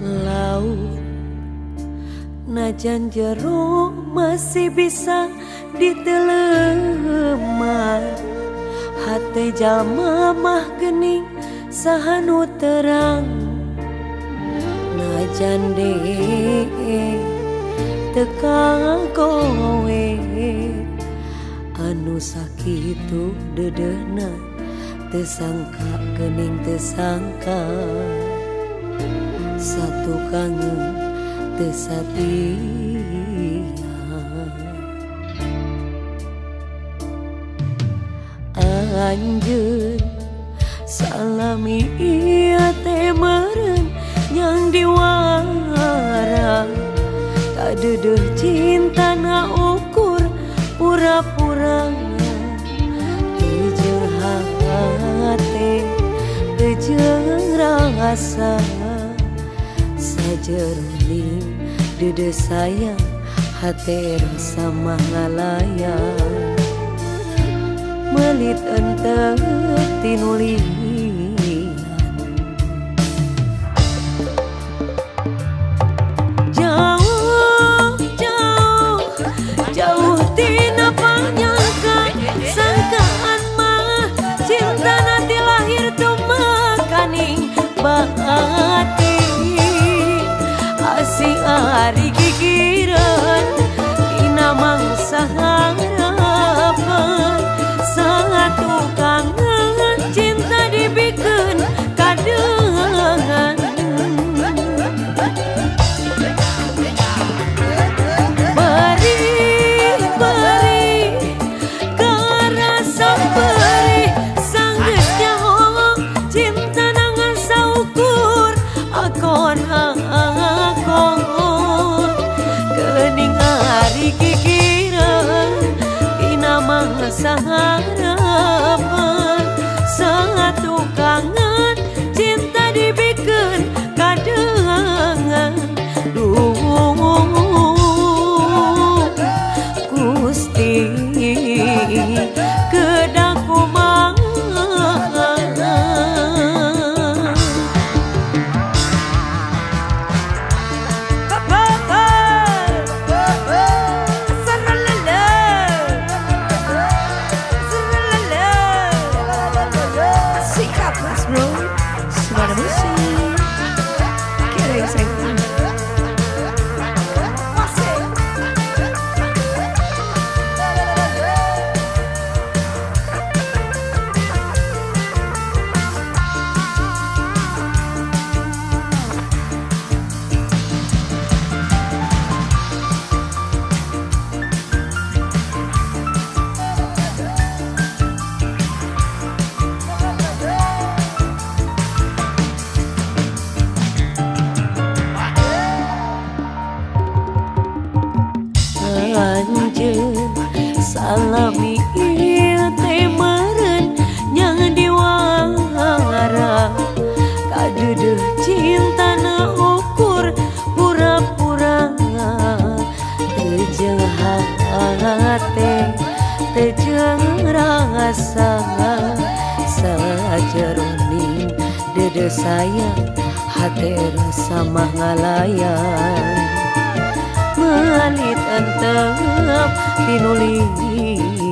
Laut najan jero masih bisa ditelema, hati jalma mah gening sahanu terang. Najan deh teka kowe anu sakitu dedehna, tesangka gening tesangka, satu kangen tesatia. Anjeun salami ieu teh meureun yang diwara, tak dedeh cinta na ukur pura-pura. Teu hate teu rasa sajeroning dede sayang, hate rasa mangalaya melit ente tinulian. Jauh jauh jauh tina panyangka, sangkaan mah cinta nanti lahir tuh makaning bahati. Asing ari gigireun tina mangsa harapan, satu kangen cinta dibikeun kadengan. Beri karasa beri sanggeus nyaho cinta nangan saukur akon kening ari kikireun tina mangsa harapan, satu kangen cinta dibikeun kadengan. Duh Gusti kedah kumaha Suara musik kira saya anjeun salami ieu teh meureun yang diwara, kadedeh cinta na ukur pura-pura. Teu hate teu rasa sajeroning dede sayang, hate rasa mangalayan melit antep tinulian.